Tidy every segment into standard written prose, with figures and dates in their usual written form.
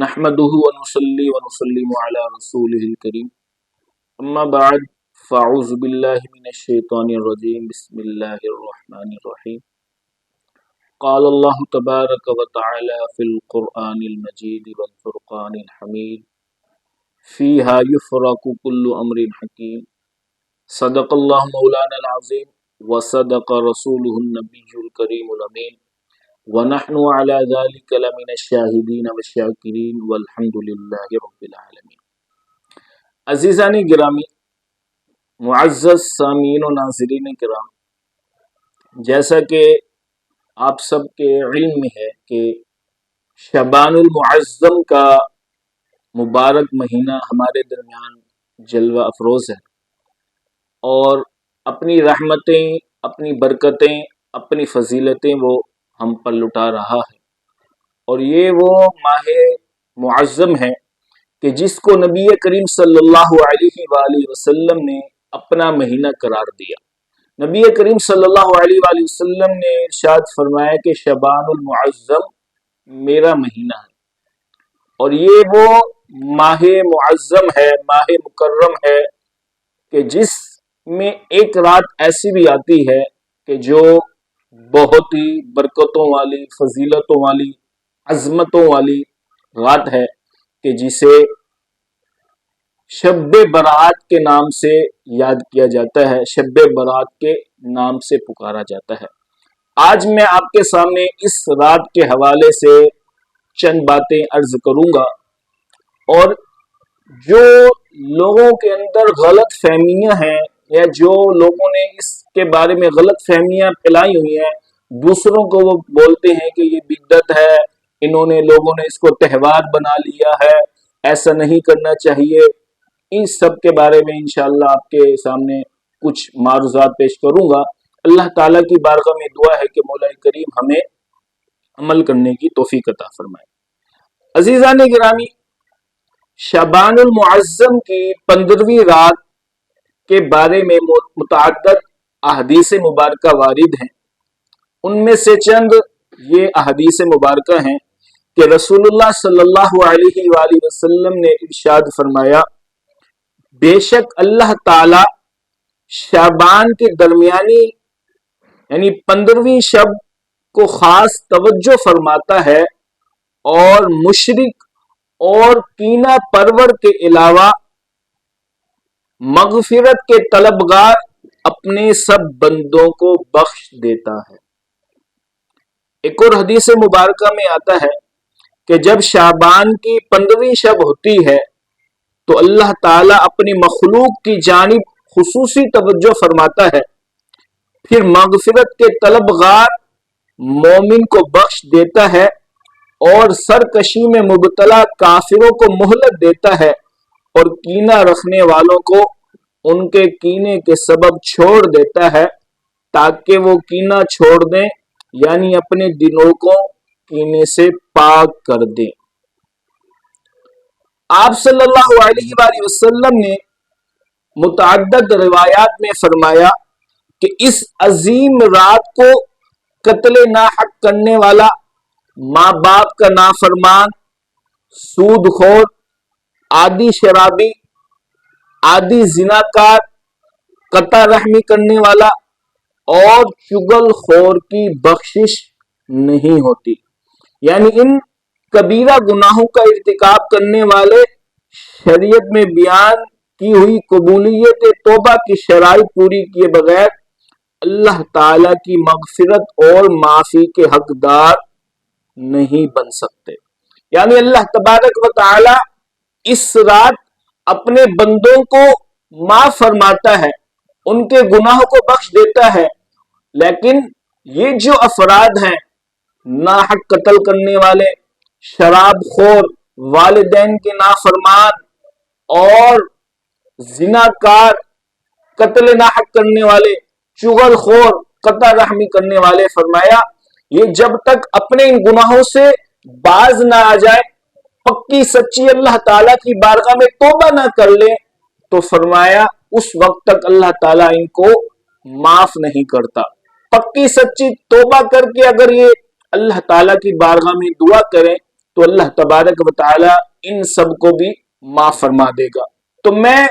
نحمده ونصلي ونسلم على رسوله الكريم اما بعد فاعوذ بالله من الشيطان الرجيم بسم الله الرحمن الرحيم قال الله تبارك وتعالى في القرآن المجيد والفرقان الحميد فيها يفرق كل أمر حكيم صدق الله مولانا العظيم وصدق رسوله النبي الكريم الأمين ونحن على ذلك لمن الشاهدين والشاکرین والحمد للہ رب العالمین۔ عزیزان گرامی، معزز سامعین و ناظرین کرام، جیسا کہ آپ سب کے علم میں ہے کہ شعبان المعظم کا مبارک مہینہ ہمارے درمیان جلوہ افروز ہے اور اپنی رحمتیں، اپنی برکتیں، اپنی فضیلتیں وہ ہم پر لٹا رہا ہے، اور یہ وہ ماہ معظم ہے کہ جس کو نبی کریم صلی اللہ علیہ وآلہ وسلم نے اپنا مہینہ قرار دیا۔ نبی کریم صلی اللہ علیہ وآلہ وسلم نے ارشاد فرمایا کہ شعبان المعظم میرا مہینہ ہے، اور یہ وہ ماہ معظم ہے، ماہ مکرم ہے کہ جس میں ایک رات ایسی بھی آتی ہے کہ جو بہت ہی برکتوں والی، فضیلتوں والی، عظمتوں والی رات ہے کہ جسے شب برات کے نام سے یاد کیا جاتا ہے، شب برات کے نام سے پکارا جاتا ہے۔ آج میں آپ کے سامنے اس رات کے حوالے سے چند باتیں عرض کروں گا، اور جو لوگوں کے اندر غلط فہمیاں ہیں یا جو لوگوں نے اس کے بارے میں غلط فہمیاں پھیلائی ہوئی ہیں، دوسروں کو وہ بولتے ہیں کہ یہ بدعت ہے، انہوں نے لوگوں نے اس کو تہوار بنا لیا ہے، ایسا نہیں کرنا چاہیے، ان سب کے بارے میں انشاءاللہ آپ کے سامنے کچھ معروضات پیش کروں گا۔ اللہ تعالیٰ کی بارگاہ میں دعا ہے کہ مولا کریم ہمیں عمل کرنے کی توفیق عطا فرمائے۔ عزیزان گرامی، شعبان المعظم کی 15ویں رات کے بارے میں متعدد احادیث مبارکہ وارد ہیں۔ ان میں سے چند یہ احادیث مبارکہ ہیں کہ رسول اللہ صلی اللہ علیہ وآلہ وسلم نے ارشاد فرمایا، بے شک اللہ تعالی شعبان کے درمیانی یعنی 15ویں شب کو خاص توجہ فرماتا ہے، اور مشرک اور کینہ پرور کے علاوہ مغفرت کے طلبگار اپنے سب بندوں کو بخش دیتا ہے۔ ایک اور حدیث مبارکہ میں آتا ہے کہ جب شعبان کی 15ویں شب ہوتی ہے تو اللہ تعالیٰ اپنی مخلوق کی جانب خصوصی توجہ فرماتا ہے، پھر مغفرت کے طلبگار مومن کو بخش دیتا ہے، اور سرکشی میں مبتلا کافروں کو مہلت دیتا ہے، اور کینہ رکھنے والوں کو ان کے کینے کے سبب چھوڑ دیتا ہے تاکہ وہ کینہ چھوڑ دیں، یعنی اپنے دلوں کو کینے سے پاک کر دیں۔ آپ صلی اللہ علیہ وآلہ وسلم نے متعدد روایات میں فرمایا کہ اس عظیم رات کو قتل ناحق کرنے والا، ماں باپ کا نافرمان، سود خور، عادی شرابی، عادی زناکار، قطع رحمی کرنے والا اور چغل خور کی بخشش نہیں ہوتی۔ یعنی ان کبیرہ گناہوں کا ارتکاب کرنے والے شریعت میں بیان کی ہوئی قبولیت توبہ کی شرائط پوری کیے بغیر اللہ تعالی کی مغفرت اور معافی کے حقدار نہیں بن سکتے۔ یعنی اللہ تبارک و تعالی اس رات اپنے بندوں کو معاف فرماتا ہے، ان کے گناہوں کو بخش دیتا ہے، لیکن یہ جو افراد ہیں، ناحق قتل کرنے والے، شراب خور، والدین کے نافرمان اور زناکار، قتل ناحق کرنے والے، چغل خور، قطع رحمی کرنے والے، فرمایا یہ جب تک اپنے ان گناہوں سے باز نہ آ جائے، پکی سچی اللہ تعالیٰ کی بارگاہ میں توبہ نہ کر لیں، تو فرمایا اس وقت تک اللہ تعالیٰ ان کو معاف نہیں کرتا۔ پکی سچی توبہ کر کے اگر یہ اللہ تعالیٰ کی بارگاہ میں دعا کریں تو اللہ تبارک و تعالی ان سب کو بھی معاف فرما دے گا۔ تو میں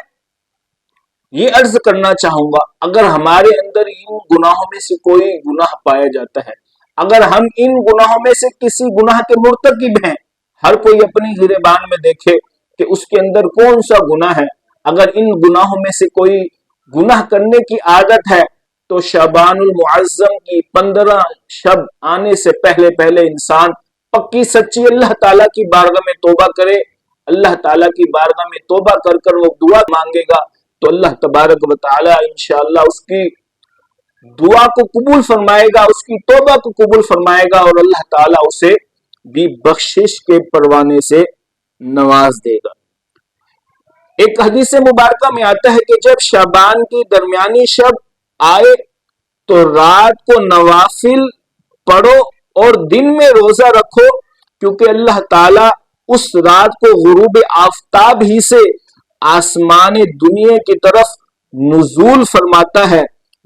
یہ عرض کرنا چاہوں گا، اگر ہمارے اندر ان گناہوں میں سے کوئی گناہ پایا جاتا ہے، اگر ہم ان گناہوں میں سے کسی گناہ کے مرتکب ہیں، ہر کوئی اپنی گریبان میں دیکھے کہ اس کے اندر کون سا گناہ ہے۔ اگر ان گناہوں میں سے کوئی گناہ کرنے کی عادت ہے تو شعبان المعظم کی 15 شب آنے سے پہلے پہلے انسان پکی سچی اللہ تعالیٰ کی بارگاہ میں توبہ کرے۔ اللہ تعالیٰ کی بارگاہ میں توبہ کر کر وہ دعا مانگے گا تو اللہ تبارک و تعالیٰ انشاءاللہ اس کی دعا کو قبول فرمائے گا، اس کی توبہ کو قبول فرمائے گا، اور اللہ تعالیٰ اسے بھی بخشش کے پروانے سے نواز دے گا۔ ایک حدیث مبارکہ میں آتا ہے کہ جب شعبان کی درمیانی شب آئے تو رات کو نوافل پڑھو اور دن میں روزہ رکھو، کیونکہ اللہ تعالیٰ اس رات کو غروب آفتاب ہی سے آسمان دنیا کی طرف نزول فرماتا ہے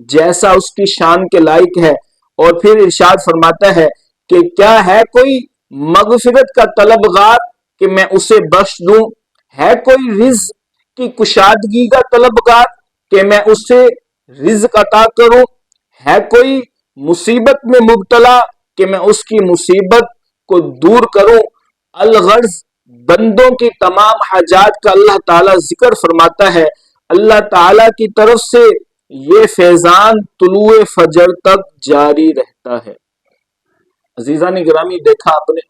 جیسا اس کی شان کے لائق ہے، اور پھر ارشاد فرماتا ہے کہ کیا ہے کوئی مغفرت کا طلبگار کہ میں اسے بخش دوں، ہے کوئی رزق کی کشادگی کا طلبگار کہ میں اسے رزق عطا کروں، ہے کوئی مصیبت میں مبتلا کہ میں اس کی مصیبت کو دور کروں۔ الغرض بندوں کی تمام حاجات کا اللہ تعالیٰ ذکر فرماتا ہے۔ اللہ تعالیٰ کی طرف سے یہ فیضان طلوع فجر تک جاری رہتا ہے۔ عزیزان گرامی، دیکھا آپ نے،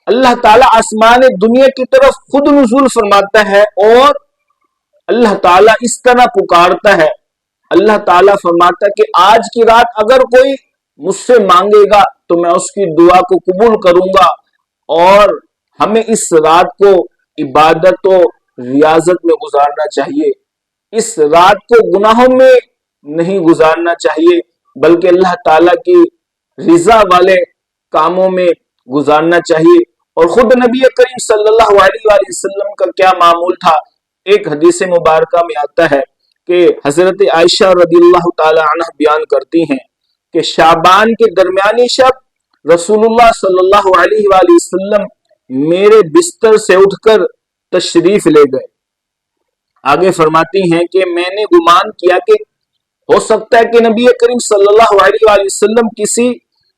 اللہ تعالیٰ آسمان دنیا کی طرف خود نزول فرماتا ہے اور اللہ تعالیٰ اس طرح پکارتا ہے۔ اللہ تعالیٰ فرماتا ہے کہ آج کی رات اگر کوئی مجھ سے مانگے گا تو میں اس کی دعا کو قبول کروں گا، اور ہمیں اس رات کو عبادت و ریاضت میں گزارنا چاہیے، اس رات کو گناہوں میں نہیں گزارنا چاہیے بلکہ اللہ تعالیٰ کی رضا والے کاموں میں گزارنا چاہیے۔ اور خود نبی کریم صلی اللہ علیہ وآلہ وسلم کا کیا معمول تھا، ایک حدیث مبارکہ میں آتا ہے کہ حضرت عائشہ رضی اللہ تعالی عنہ بیان کرتی ہیں کہ شعبان کی درمیانی شب رسول اللہ صلی اللہ علیہ وآلہ وسلم میرے بستر سے اٹھ کر تشریف لے گئے۔ آگے فرماتی ہیں کہ میں نے گمان کیا کہ ہو سکتا ہے کہ نبی کریم صلی اللہ علیہ وآلہ وسلم کسی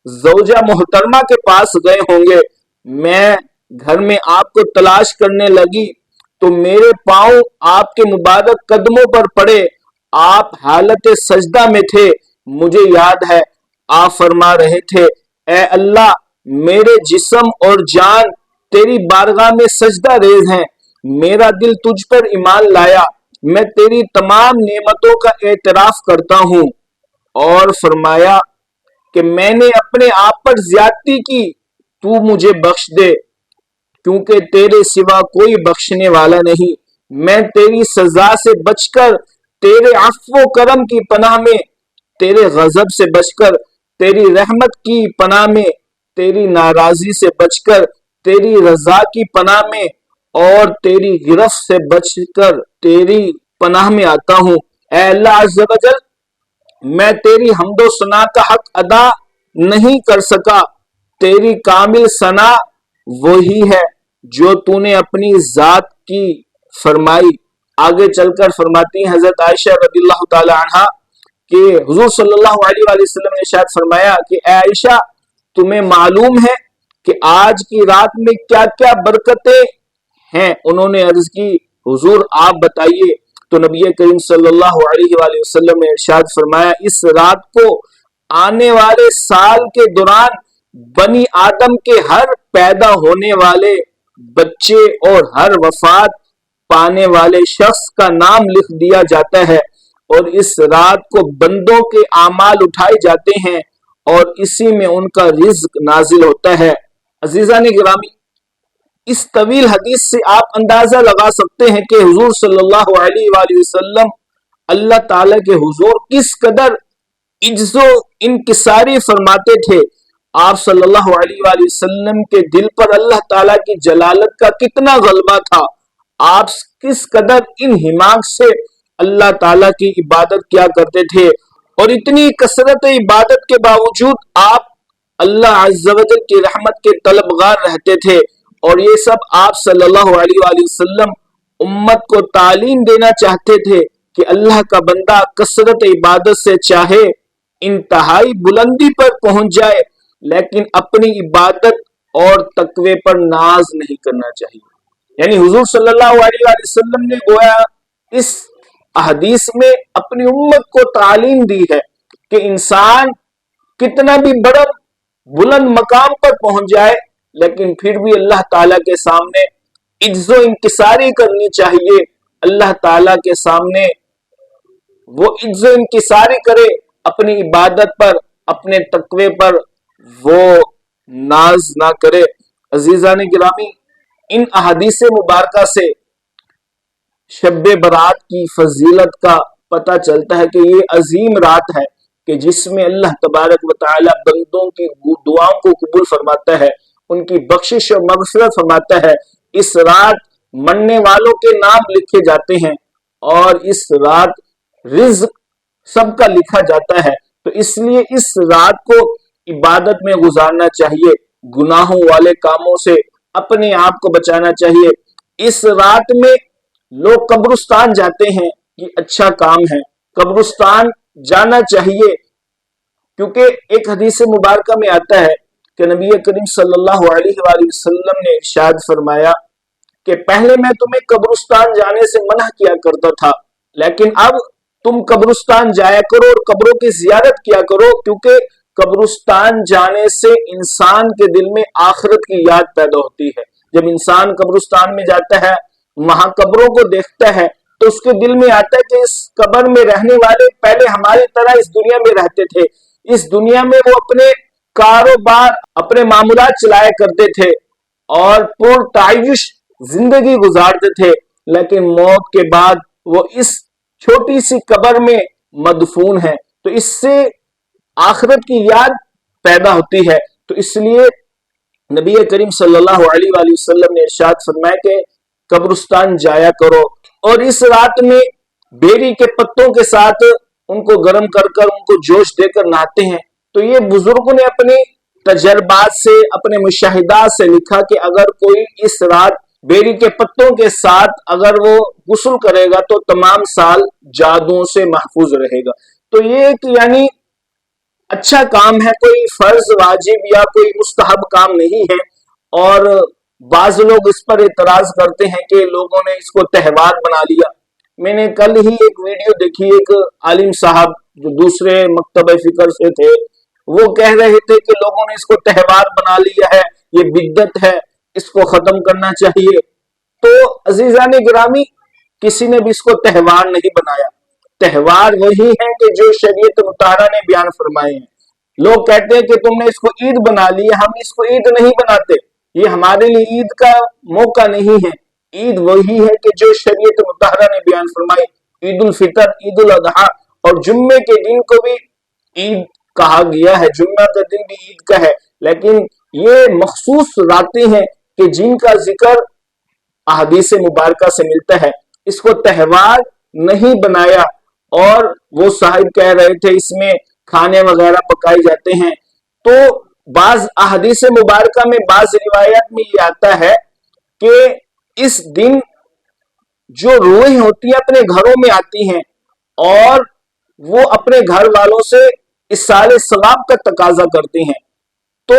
زوجہ محترمہ کے پاس گئے ہوں گے۔ میں گھر میں آپ کو تلاش کرنے لگی تو میرے پاؤں آپ کے مبارک قدموں پر پڑے، آپ حالت سجدہ میں تھے۔ مجھے یاد ہے آپ فرما رہے تھے، اے اللہ میرے جسم اور جان تیری بارگاہ میں سجدہ ریز ہیں، میرا دل تجھ پر ایمان لایا، میں تیری تمام نعمتوں کا اعتراف کرتا ہوں، اور فرمایا کہ میں نے اپنے آپ پر زیادتی کی، تو مجھے بخش دے کیونکہ تیرے سوا کوئی بخشنے والا نہیں۔ میں تیری سزا سے بچ کر تیرے عفو و کرم کی پناہ میں، تیرے غضب سے بچ کر تیری رحمت کی پناہ میں، تیری ناراضی سے بچ کر تیری رضا کی پناہ میں، اور تیری گرفت سے بچ کر تیری پناہ میں آتا ہوں۔ اے اللہ عز و جل، میں تیری حمد و ثنا کا حق ادا نہیں کر سکا، تیری کامل ثنا وہی ہے جو تو نے اپنی ذات کی فرمائی۔ آگے چل کر فرماتی ہیں حضرت عائشہ رضی اللہ تعالی عنہا کہ حضور صلی اللہ علیہ وآلہ وسلم نے ارشاد فرمایا کہ اے عائشہ، تمہیں معلوم ہے کہ آج کی رات میں کیا کیا برکتیں ہیں؟ انہوں نے عرض کی حضور آپ بتائیے، تو نبی کریم صلی اللہ علیہ وآلہ وسلم نے ارشاد فرمایا اس رات کو آنے والے سال کے دوران بنی آدم کے ہر پیدا ہونے والے بچے اور ہر وفات پانے والے شخص کا نام لکھ دیا جاتا ہے، اور اس رات کو بندوں کے اعمال اٹھائے جاتے ہیں اور اسی میں ان کا رزق نازل ہوتا ہے۔ عزیزان گرامی، اس طویل حدیث سے آپ اندازہ لگا سکتے ہیں کہ حضور صلی اللہ علیہ وآلہ وسلم اللہ تعالیٰ کے حضور کس قدر عجز و انکساری فرماتے تھے۔ آپ صلی اللہ علیہ وآلہ وسلم کے دل پر اللہ تعالیٰ کی جلالت کا کتنا غلبہ تھا، آپ کس قدر انہماک سے اللہ تعالیٰ کی عبادت کیا کرتے تھے، اور اتنی کثرت عبادت کے باوجود آپ اللہ عز و جل کی رحمت کے طلبگار رہتے تھے، اور یہ سب آپ صلی اللہ علیہ وآلہ وسلم امت کو تعلیم دینا چاہتے تھے کہ اللہ کا بندہ کثرت عبادت سے چاہے انتہائی بلندی پر پہنچ جائے لیکن اپنی عبادت اور تقوی پر ناز نہیں کرنا چاہیے. یعنی حضور صلی اللہ علیہ وآلہ وسلم نے گویا اس احادیث میں اپنی امت کو تعلیم دی ہے کہ انسان کتنا بھی بڑا بلند مقام پر پہنچ جائے لیکن پھر بھی اللہ تعالیٰ کے سامنے عجز و انکساری کرنی چاہیے. اللہ تعالیٰ کے سامنے وہ عجز و انکساری کرے، اپنی عبادت پر، اپنے تقوی پر وہ ناز نہ کرے. عزیزان گرامی، ان احادیث مبارکہ سے شب برات کی فضیلت کا پتہ چلتا ہے کہ یہ عظیم رات ہے کہ جس میں اللہ تبارک و تعالی بندوں کی دعاؤں کو قبول فرماتا ہے، ان کی بخشش و مغفرت فرماتا ہے. اس رات مرنے والوں کے نام لکھے جاتے ہیں اور اس رات رزق سب کا لکھا جاتا ہے. تو اس لیے اس رات کو عبادت میں گزارنا چاہیے، گناہوں والے کاموں سے اپنے آپ کو بچانا چاہیے. اس رات میں لوگ قبرستان جاتے ہیں، یہ اچھا کام ہے، قبرستان جانا چاہیے، کیونکہ ایک حدیث مبارکہ میں آتا ہے کہ نبی کریم صلی اللہ علیہ وآلہ وسلم نے ارشاد فرمایا کہ پہلے میں تمہیں قبرستان جانے سے منع کیا کرتا تھا لیکن اب تم قبرستان جایا کرو اور قبروں کی زیارت کیا کرو، کیونکہ قبرستان جانے سے انسان کے دل میں آخرت کی یاد پیدا ہوتی ہے. جب انسان قبرستان میں جاتا ہے، وہاں قبروں کو دیکھتا ہے تو اس کے دل میں آتا ہے کہ اس قبر میں رہنے والے پہلے ہماری طرح اس دنیا میں رہتے تھے، اس دنیا میں وہ اپنے کاروبار، اپنے معاملات چلایا کرتے تھے اور پرتعیش زندگی گزارتے تھے، لیکن موت کے بعد وہ اس چھوٹی سی قبر میں مدفون ہے. تو اس سے آخرت کی یاد پیدا ہوتی ہے. تو اس لیے نبی کریم صلی اللہ علیہ وآلہ وسلم نے ارشاد فرمایا کہ قبرستان جایا کرو. اور اس رات میں بیری کے پتوں کے ساتھ ان کو گرم کر کر ان کو جوش دے کر نہاتے ہیں. تو یہ بزرگوں نے اپنے تجربات سے، اپنے مشاہدات سے لکھا کہ اگر کوئی اس رات بیری کے پتوں کے ساتھ اگر وہ غسل کرے گا تو تمام سال جادوں سے محفوظ رہے گا. تو یہ ایک یعنی اچھا کام ہے، کوئی فرض واجب یا کوئی مستحب کام نہیں ہے. اور بعض لوگ اس پر اعتراض کرتے ہیں کہ لوگوں نے اس کو تہوار بنا لیا. میں نے کل ہی ایک ویڈیو دیکھی، ایک عالم صاحب جو دوسرے مکتبہ فکر سے تھے، وہ کہہ رہے تھے کہ لوگوں نے اس کو تہوار بنا لیا ہے، یہ بدعت ہے، اس کو ختم کرنا چاہیے. تو عزیزان گرامی، کسی نے بھی اس کو تہوار نہیں بنایا. تہوار وہی ہے کہ جو شریعت مطہرہ نے بیان فرمائے ہیں. لوگ کہتے ہیں کہ تم نے اس کو عید بنا لی، ہم اس کو عید نہیں بناتے، یہ ہمارے لیے عید کا موقع نہیں ہے. عید وہی ہے کہ جو شریعت مطہرہ نے بیان فرمائی. عید الفطر، عید الاضحیٰ اور جمعے کے دن کو بھی عید کہا گیا ہے، جمعہ کا دن بھی عید کا ہے. لیکن یہ مخصوص راتیں ہیں کہ جن کا ذکر احادیث مبارکہ سے ملتا ہے. اس کو تہوار نہیں بنایا. اور وہ صاحب کہہ رہے تھے اس میں کھانے وغیرہ پکائے جاتے ہیں. تو بعض احادیث مبارکہ میں، بعض روایات میں یہ آتا ہے کہ اس دن جو روحیں ہوتی ہیں اپنے گھروں میں آتی ہیں اور وہ اپنے گھر والوں سے اصالِ ثواب کا تقاضا کرتے ہیں. تو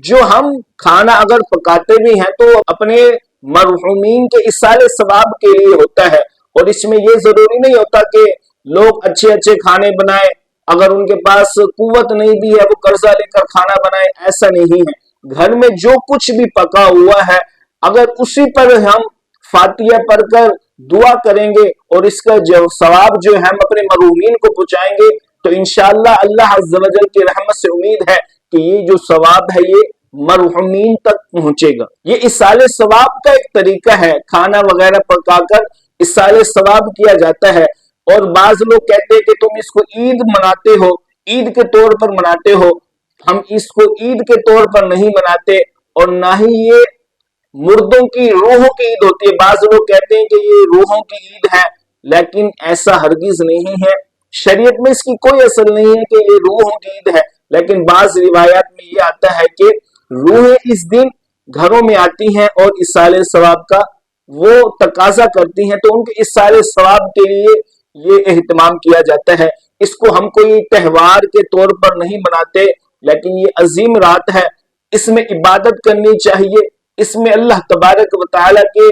جو ہم کھانا اگر پکاتے بھی ہیں تو اپنے مرحومین کے اصالِ ثواب کے لیے ہوتا ہے. اور اس میں یہ ضروری نہیں ہوتا کہ لوگ اچھے اچھے کھانے بنائیں، اگر ان کے پاس قوت نہیں بھی ہے وہ قرضہ لے کر کھانا بنائیں، ایسا نہیں ہے. گھر میں جو کچھ بھی پکا ہوا ہے اگر اسی پر ہم فاتحہ پڑھ کر دعا کریں گے اور اس کا جو ثواب جو ہے ہم اپنے مرحومین کو پہنچائیں گے تو انشاءاللہ اللہ عز و جل کی رحمت سے امید ہے کہ یہ جو ثواب ہے یہ مرحومین تک پہنچے گا. یہ اصالِ ثواب کا ایک طریقہ ہے، کھانا وغیرہ پکا کر اصالِ ثواب کیا جاتا ہے. اور بعض لوگ کہتے ہیں کہ تم اس کو عید مناتے ہو، عید کے طور پر مناتے ہو. ہم اس کو عید کے طور پر نہیں مناتے اور نہ ہی یہ مردوں کی روحوں کی عید ہوتی ہے. بعض لوگ کہتے ہیں کہ یہ روحوں کی عید ہے، لیکن ایسا ہرگز نہیں ہے. شریعت میں اس کی کوئی اصل نہیں ہے کہ یہ روحوں کی عید ہے. لیکن بعض روایات میں یہ آتا ہے کہ روحیں اس دن گھروں میں آتی ہیں اور اصال ثواب کا وہ تقاضا کرتی ہیں، تو ان کے اصال ثواب کے لیے یہ اہتمام کیا جاتا ہے۔ اس کو ہم کوئی تہوار کے طور پر نہیں مناتے، لیکن یہ عظیم رات ہے، اس میں عبادت کرنی چاہیے، اس میں اللہ تبارک و تعالیٰ کے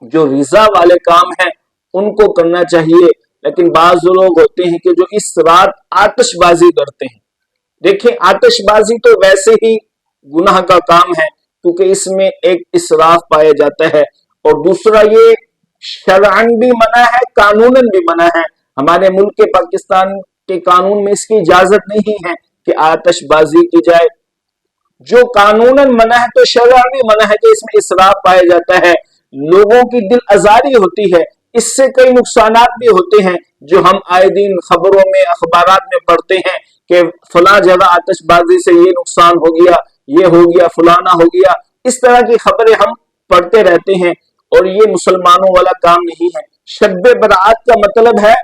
جو رضا والے کام ہیں ان کو کرنا چاہیے۔ لیکن بعض لوگ ہوتے ہیں کہ جو اس رات آتش بازی کرتے ہیں۔ دیکھیں، آتش بازی تو ویسے ہی گناہ کا کام ہے، کیونکہ اس میں ایک اسراف پایا جاتا ہے، اور دوسرا یہ شرعن بھی منع ہے، قانوناً بھی منع ہے۔ ہمارے ملک کے پاکستان کے قانون میں اس کی اجازت نہیں ہے کہ آتش بازی کی جائے۔ جو قانوناً منع ہے تو شرعن بھی منع ہے کہ اس میں اسراف پایا جاتا ہے، لوگوں کی دل آزاری ہوتی ہے، اس سے کئی نقصانات بھی ہوتے ہیں جو ہم آئے دن خبروں میں اخبارات میں پڑھتے ہیں کہ فلاں جگہ آتش بازی سے یہ نقصان ہو گیا، یہ ہو گیا، فلانا ہو گیا۔ اس طرح کی خبریں ہم پڑھتے رہتے ہیں، اور یہ مسلمانوں والا کام نہیں ہے۔ شب برات کا مطلب ہے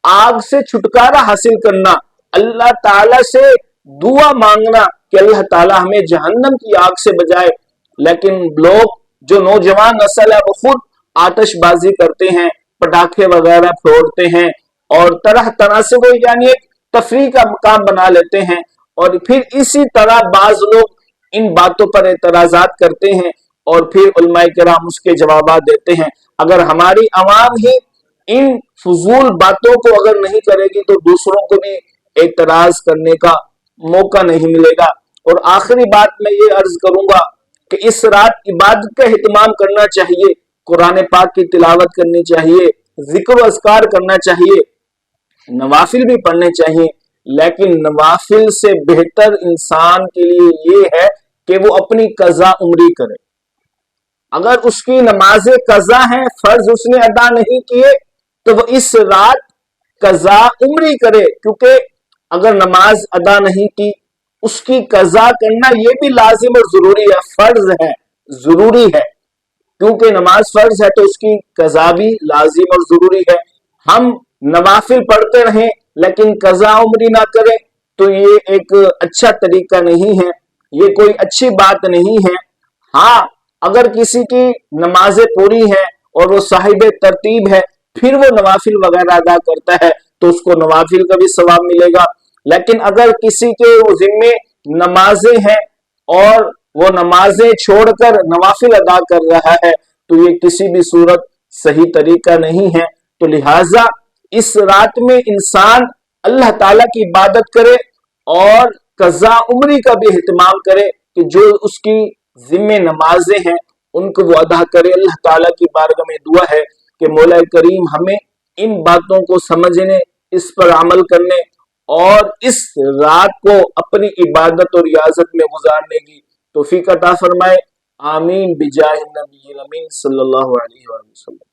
آگ سے چھٹکارا حاصل کرنا، اللہ تعالی سے دعا مانگنا کہ اللہ تعالی ہمیں جہنم کی آگ سے بچائے۔ لیکن لوگ جو نوجوان نسل ہے وہ خود آتش بازی کرتے ہیں، پٹاخے وغیرہ پھوڑتے ہیں، اور طرح طرح سے وہ یعنی ایک تفریح کا مقام بنا لیتے ہیں، اور پھر اسی طرح بعض لوگ ان باتوں پر اعتراضات کرتے ہیں اور پھر علماء کرام اس کے جوابات دیتے ہیں۔ اگر ہماری عوام ہی ان فضول باتوں کو اگر نہیں کرے گی تو دوسروں کو بھی اعتراض کرنے کا موقع نہیں ملے گا۔ اور آخری بات میں یہ عرض کروں گا کہ اس رات عبادت کا اہتمام کرنا چاہیے، قرآن پاک کی تلاوت کرنی چاہیے، ذکر و اذکار کرنا چاہیے، نوافل بھی پڑھنے چاہیے۔ لیکن نوافل سے بہتر انسان کے لیے یہ ہے کہ وہ اپنی قضا عمری کرے۔ اگر اس کی نماز قضا ہیں، فرض اس نے ادا نہیں کیے، تو وہ اس رات قضا عمری کرے، کیونکہ اگر نماز ادا نہیں کی اس کی قضا کرنا یہ بھی لازم اور ضروری ہے، فرض ہے، ضروری ہے۔ کیونکہ نماز فرض ہے تو اس کی قضا بھی لازم اور ضروری ہے۔ ہم نوافل پڑھتے رہیں لیکن قضا عمری نہ کریں تو یہ ایک اچھا طریقہ نہیں ہے، یہ کوئی اچھی بات نہیں ہے۔ ہاں، اگر کسی کی نمازیں پوری ہیں اور وہ صاحب ترتیب ہے، پھر وہ نوافل وغیرہ ادا کرتا ہے تو اس کو نوافل کا بھی ثواب ملے گا۔ لیکن اگر کسی کے ذمے نمازیں ہیں اور وہ نمازیں چھوڑ کر نوافل ادا کر رہا ہے تو یہ کسی بھی صورت صحیح طریقہ نہیں ہے۔ تو لہٰذا اس رات میں انسان اللہ تعالیٰ کی عبادت کرے اور قضا عمری کا بھی اہتمام کرے کہ جو اس کی ذمہ نمازیں ہیں ان کو وہ ادا کرے۔ اللہ تعالیٰ کی بارگاہ میں دعا ہے کہ مولا کریم ہمیں ان باتوں کو سمجھنے، اس پر عمل کرنے اور اس رات کو اپنی عبادت اور ریاضت میں گزارنے کی توفیق عطا فرمائے۔ آمین بجاہ النبی الامین صلی اللہ علیہ وسلم۔